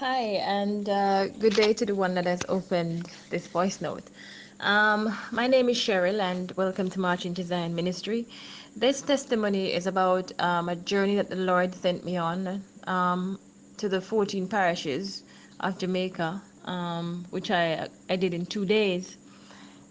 Hi, and good day to the one that has opened this voice note. My name is Cheryl, and welcome to Marching to Zion Ministry. This testimony is about a journey that the Lord sent me on to the 14 parishes of Jamaica, which I did in 2 days.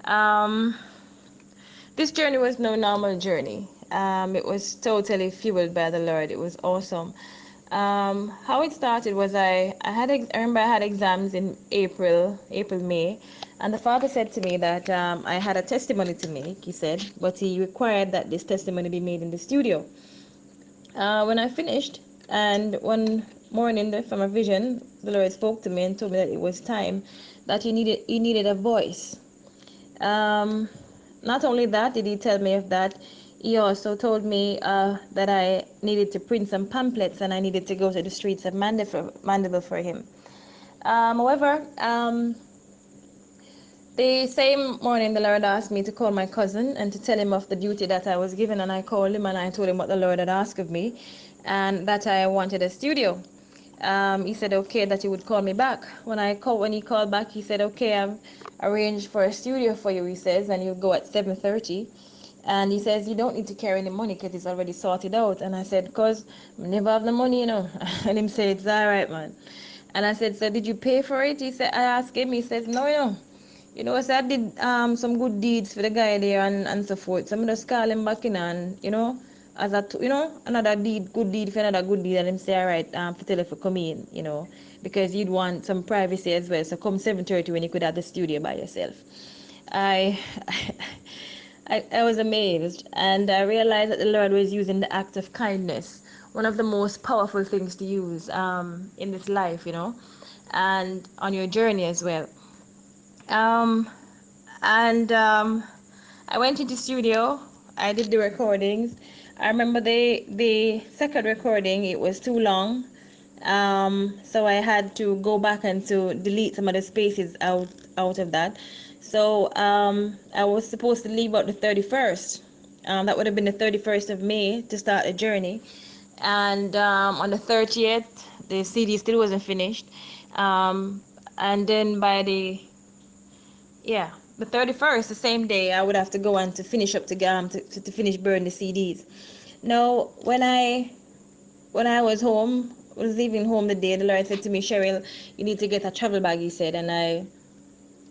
Um, this journey was no normal journey. It was totally fueled by the Lord. It was awesome. How it started was I remember I had exams in May, and the father said to me that I had a testimony to make. He said, but he required that this testimony be made in the studio. When I finished, and one morning from a vision, the Lord spoke to me and told me that it was time that he needed a voice. Um, Not only that did he tell me of that, he also told me that I needed to print some pamphlets and I needed to go to the streets of Mandeville for him. However, the same morning the Lord asked me to call my cousin and to tell him of the duty that I was given, and I called him and I told him what the Lord had asked of me and that I wanted a studio. He said okay that he would call me back. When he called back, he said okay, I've arranged for a studio for you, he says, and you'll go at 7:30. And he says you don't need to carry any money because it's already sorted out. And I said, cause I never have the money, And him said, it's all right, man. And I said, so did you pay for it? He said, I asked him. He says, no, so I did some good deeds for the guy there and so forth. So I'm just call him back in and, as another good deed for another good deed, and him say, all right, for tell if you come in, because you'd want some privacy as well. So come 7:30 when you could have the studio by yourself. I I was amazed, and I realized that the Lord was using the act of kindness, one of the most powerful things to use in this life, and on your journey as well. Um, and I went into studio. I did the recordings. I remember the second recording, it was too long. So I had to go back and to delete some of the spaces out of that. So I was supposed to leave out the 31st. That would have been the 31st of May to start the journey. And on the 30th, the CD still wasn't finished. Um, and then by yeah, the 31st, the same day, I would have to go and to finish up to finish burn the CDs. Now, when I was leaving home the day, the Lord said to me, Cheryl, you need to get a travel bag, he said.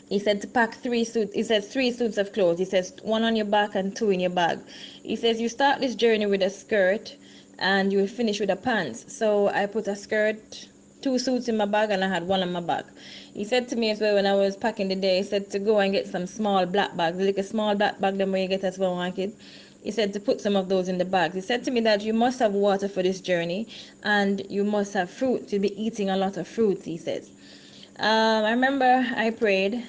He said to pack 3 suits. He says 3 suits of clothes. He says one on your back and two in your bag. He says you start this journey with a skirt and you will finish with a pants. So I put a skirt, 2 suits in my bag, and I had one on my back. He said to me as well when I was packing the day, he said to go and get some small black bags, like a small black bag them where you get as well market. He said to put some of those in the bags. He said to me that you must have water for this journey and you must have fruit. You'll be eating a lot of fruits, he says. I remember I prayed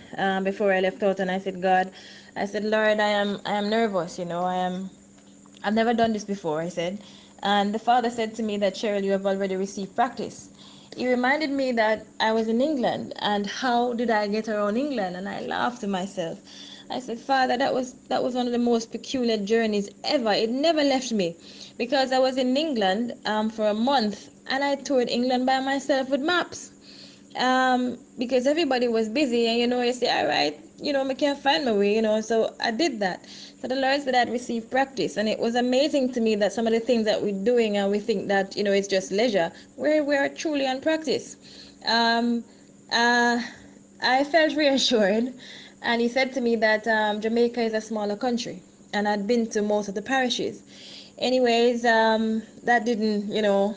before I left out, and I said, God, I said, Lord, I am nervous. I've never done this before. I said, and the Father said to me that Cheryl, you have already received practice. He reminded me that I was in England, and how did I get around England? And I laughed to myself. I said, Father, that was one of the most peculiar journeys ever. It never left me, because I was in England for a month, and I toured England by myself with maps, because everybody was busy, and you say, all right, I can't find my way, so I did that. So the Lord said I'd received practice, and it was amazing to me that some of the things that we're doing and we think that it's just leisure, we're truly on practice. um, uh, I felt reassured, and he said to me that Jamaica is a smaller country, and I'd been to most of the parishes. Anyways, that didn't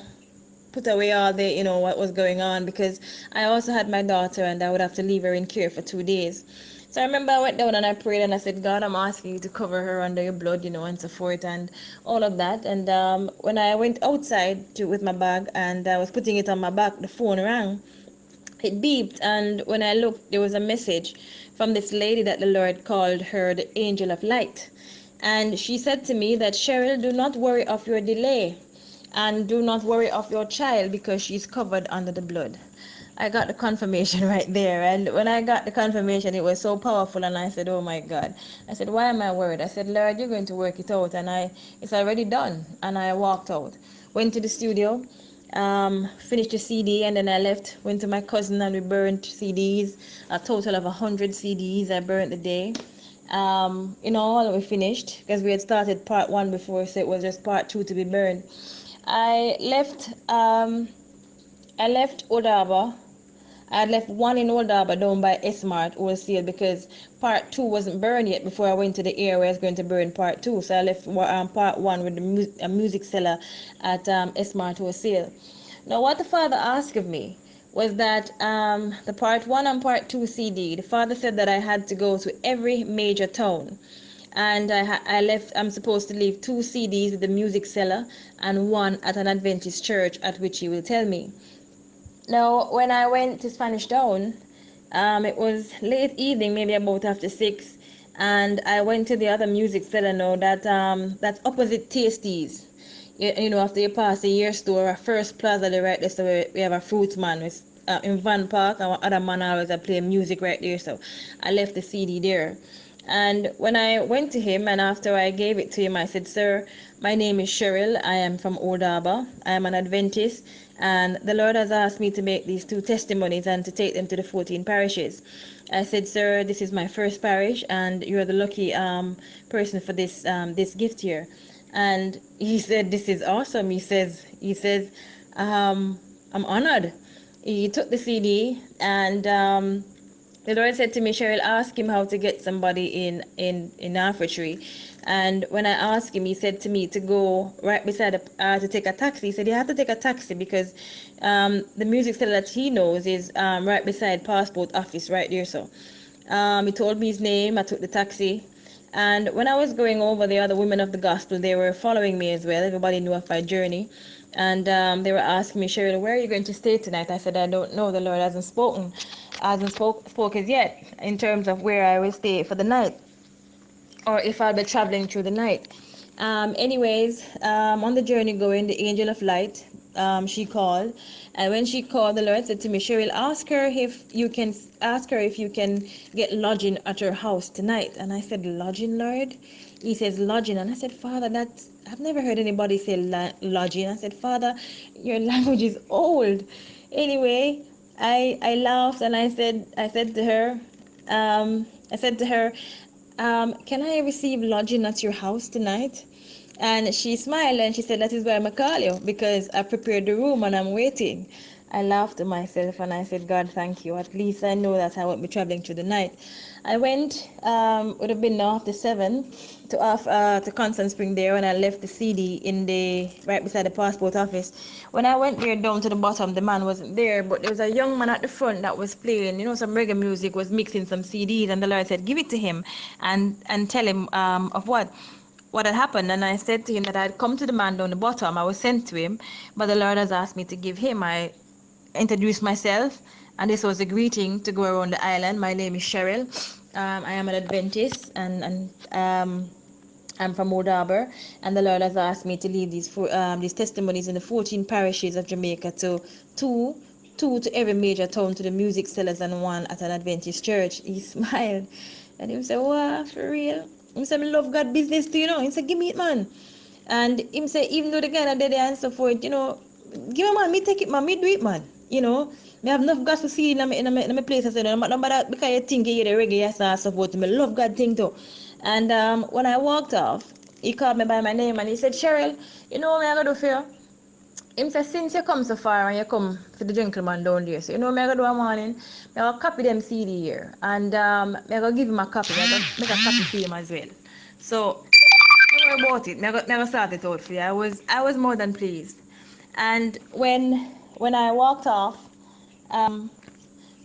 put away all the what was going on, because I also had my daughter and I would have to leave her in care for 2 days. So I remember I went down and I prayed and I said, God, I'm asking you to cover her under your blood, and so forth and all of that. And when I went outside with my bag and I was putting it on my back, the phone rang. It beeped, and when I looked, there was a message from this lady that the Lord called her the angel of light. And she said to me that, Cheryl, do not worry of your delay, and do not worry of your child, because she's covered under the blood. I got the confirmation right there. And when I got the confirmation, it was so powerful. And I said, oh my God. I said, why am I worried? I said, Lord, you're going to work it out. And it's already done. And I walked out, went to the studio. finished the CD, and then I left, went to my cousin, and we burnt CDs, a total of 100 CDs I burnt the day. In all, we finished because we had started part one before, so it was just part two to be burned. I left. I left Odaba. I had left one in Odaba down by Esmart wholesale because part two wasn't burned yet before I went to the area where I was going to burn part two. So I left part one with a music seller at Esmart wholesale. Now, what the father asked of me was that the part one and part two CD, the father said that I had to go to every major town. And I left, I'm supposed to leave two CDs with the music seller and one at an Adventist church at which he will tell me. Now, when I went to Spanish Town, it was late evening, maybe about after 6, and I went to the other music seller now that's opposite Tasties. You know, after you pass the year store, first plaza, the right there, so we have a fruits man with, in Van Park, and other man always play music right there, so I left the CD there. And when I went to him, and after I gave it to him, I said, "Sir, my name is Cheryl. I am from Odaba. I am an Adventist, and the Lord has asked me to make these two testimonies and to take them to the 14 parishes." I said, "Sir, this is my first parish, and you're the lucky person for this gift here." And he said, "This is awesome." He says, "I'm honored." He took the CD, and the Lord said to me, "Cheryl, ask him how to get somebody in Alfred. And when I asked him, he said to me to go right beside to take a taxi. He said you have to take a taxi because the music seller that he knows is right beside passport office right there. So he told me his name. I took the taxi. And when I was going over, the other women of the gospel, they were following me as well. Everybody knew of my journey. And they were asking me, "Cheryl, where are you going to stay tonight?" I said, "I don't know. The Lord hasn't spoke as yet in terms of where I will stay for the night, or if I'll be traveling through the night." On the journey going, the angel of light, she called, and when she called, the Lord said to me, "Cheryl, ask her if you can get lodging at her house tonight." And I said, "Lodging, Lord?" He says, "Lodging." And I said, "Father, that's I've never heard anybody say lodging." I said, "Father, your language is old." Anyway, I laughed, and I said to her, "Can I receive lodging at your house tonight?" And she smiled and she said, "That is why I'm call you, because I prepared the room and I'm waiting." I laughed to myself and I said, "God, thank you. At least I know that I won't be traveling through the night." I went, would have been now after 7, to Constant Spring there, and I left the CD in the right beside the passport office. When I went there down to the bottom, the man wasn't there, but there was a young man at the front that was playing, some reggae music, was mixing some CDs, and the Lord said, "Give it to him and tell him of what had happened." And I said to him that I'd come to the man down the bottom. I was sent to him, but the Lord has asked me to give him. I introduced myself, and this was a greeting to go around the island. "My name is Cheryl. I am an Adventist, and I'm from Odaber, and the Lord has asked me to lead these testimonies in the 14 parishes of Jamaica, to two to every major town, to the music sellers, and one at an Adventist church." He smiled, and he said, "Wow, for real?" He said, "I love God business too, you know." He said, "Give me it, man." And him say, even though the guy not dead and so forth, "Give me, man, me take it, man, me do it, man." Me have enough gospel seed in my place. I said, "No matter because you think you hear the reggae, yes, and so forth. Me love God thing too." And when I walked off, he called me by my name and he said, "Cheryl, you know what I'm gonna do for you?" Him say, "Since you come so far and you come for the gentleman down there, so you know what I'm gonna do one morning? I gonna copy them CD here, and I gonna give him a copy. I gonna make a copy for him as well. So don't worry about it. Never start it out for you." I was more than pleased. And when I walked off, um,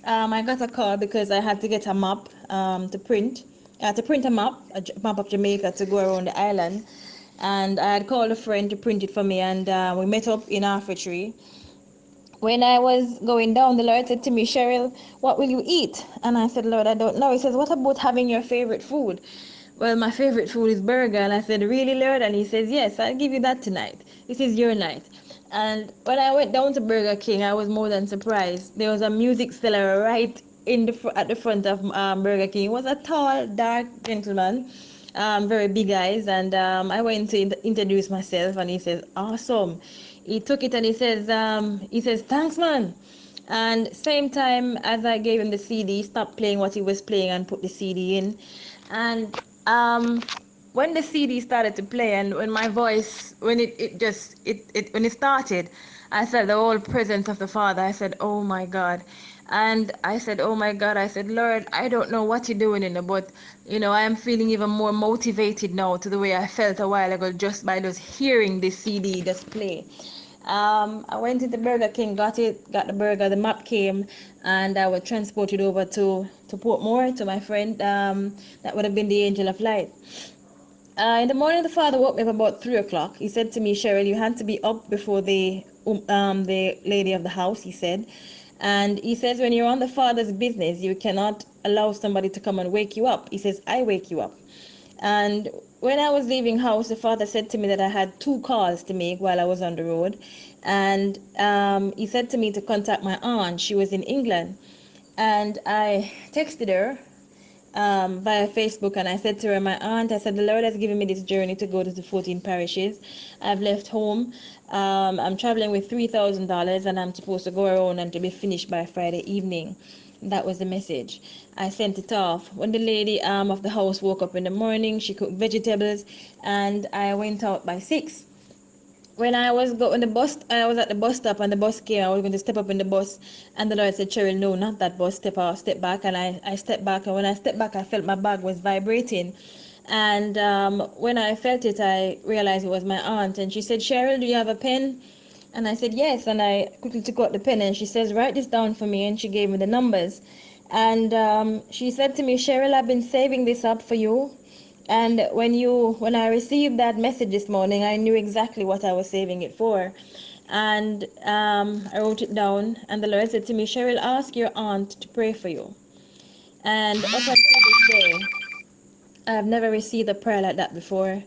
I got a call because I had to get a map to print. I had to print a map of Jamaica to go around the island. And I had called a friend to print it for me, and we met up in Alfred. When I was going down, the Lord said to me, "Cheryl, what will you eat?" And I said, "Lord, I don't know." He says, "What about having your favorite food?" "Well, my favorite food is burger." And I said, "Really, Lord?" And he says, "Yes, I'll give you that tonight. This is your night." And when I went down to Burger King, I was more than surprised. There was a music seller right at the front of Burger King. He was a tall, dark gentleman, very big eyes. And I went to introduce myself, and he says, "Awesome." He took it and he says, thanks, man. And same time as I gave him the CD, he stopped playing what he was playing and put the CD in. And when the CD started to play, and when my voice, when it started, I felt the whole presence of the Father. I said, oh my God. And I said, oh my God, I said, Lord, I don't know what you're doing in it, but I am feeling even more motivated now to the way I felt a while ago just by just hearing this CD just play. I went into Burger King, got the burger, the map came, and I was transported over to Portmore to my friend. That would have been the Angel of Light. In the morning, the Father woke me up about 3 o'clock. He said to me, Cheryl, you had to be up before the lady of the house, he said. And he says, when you're on the Father's business, you cannot allow somebody to come and wake you up. He says, I wake you up. And when I was leaving house, the Father said to me that I had 2 calls to make while I was on the road. And he said to me to contact my aunt. She was in England. And I texted her via Facebook, and I said to her, my aunt, I said, the Lord has given me this journey to go to the 14 parishes. I've left home. I'm traveling with $3,000, and I'm supposed to go around and to be finished by Friday evening. That was the message. I sent it off. When the lady of the house woke up in the morning, she cooked vegetables, and I went out by 6. When I was going the bus, I was at the bus stop and the bus came. I was going to step up in the bus, and the Lord said, Cheryl, no, not that bus. Step out, step back. And I stepped back, and when I stepped back, I felt my bag was vibrating. And when I felt it, I realized it was my aunt, and she said, Cheryl, do you have a pen? And I said, yes. And I quickly took out the pen, and she says, write this down for me. And she gave me the numbers. And she said to me, Cheryl, I've been saving this up for you. And when I received that message this morning, I knew exactly what I was saving it for. And I wrote it down. And the Lord said to me, Cheryl, ask your aunt to pray for you. And up until this day, I've never received a prayer like that before.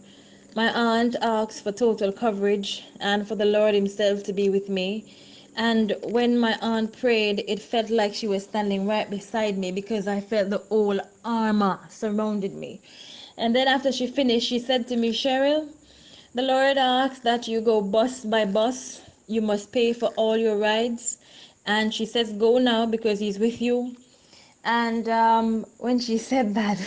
My aunt asked for total coverage and for the Lord Himself to be with me. And when my aunt prayed, it felt like she was standing right beside me because I felt the whole armor surrounded me. And then after she finished, she said to me, Cheryl, the Lord asks that you go bus by bus. You must pay for all your rides. And she says, go now because He's with you. And when she said that,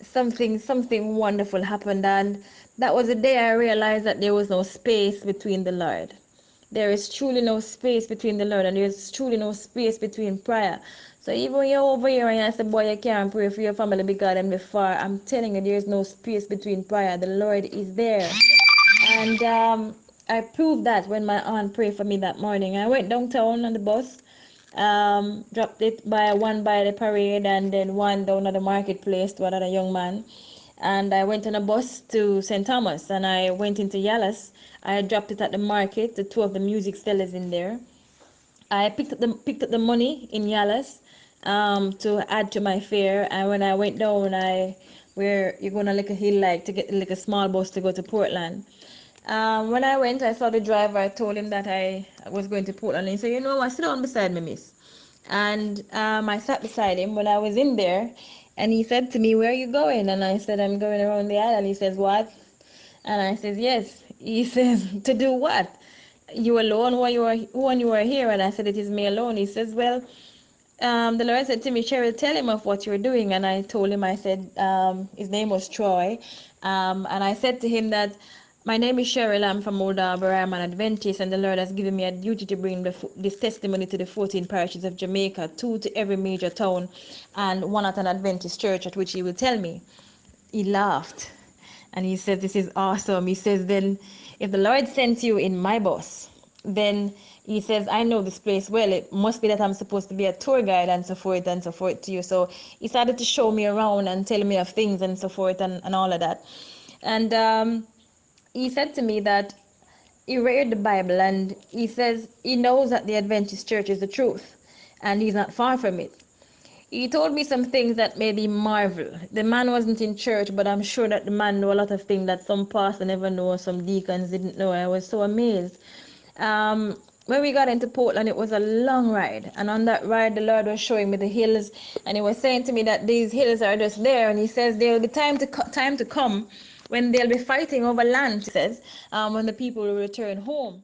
something wonderful happened, and that was the day I realized that there was no space between the Lord. There is truly no space between the Lord, and there is truly no space between prayer. So even when you're over here and you say, boy, you can't pray for your family because them far, I'm telling you, there is no space between prayer. The Lord is there. And I proved that when my aunt prayed for me that morning. I went downtown on the bus, dropped it by one by the parade, and then one down at the marketplace to another young man. And I went on a bus to St. Thomas, and I went into Yalas. I dropped it at the market, the 2 of the music sellers in there. I picked up the money in Yalas to add to my fare. And when I went down, where you're gonna like a hill like to get like a small bus to go to Portland. When I went, I saw the driver. I told him that I was going to Portland. And he said, you know what, sit down beside me, miss. And I sat beside him when I was in there. And he said to me, where are you going? And I said, I'm going around the island. He says, what? And I says, yes. He says, to do what? You alone when you were here? And I said, it is me alone. He says, well, the Lord said to me, Cheryl, tell him of what you're doing. And I told him, I said, his name was Troy. And I said to him that my name is Cheryl. I'm from Old Harbor. I'm an Adventist, and the Lord has given me a duty to bring this testimony to the 14 parishes of Jamaica, 2 to every major town, and 1 at an Adventist church, at which he will tell me. He laughed. And he said, this is awesome. He says, then if the Lord sent you in my bus, then he says, I know this place well. It must be that I'm supposed to be a tour guide and so forth to you. So he started to show me around and tell me of things and so forth and all of that. And he said to me that he read the Bible, and he says he knows that the Adventist church is the truth and he's not far from it. He told me some things that made me marvel. The man wasn't in church, but I'm sure that the man knew a lot of things that some pastors never know, some deacons didn't know. I was so amazed. When we got into Portland, it was a long ride. And on that ride, the Lord was showing me the hills. And he was saying to me that these hills are just there. And he says there will be time to come when they'll be fighting over land, he says, when the people will return home.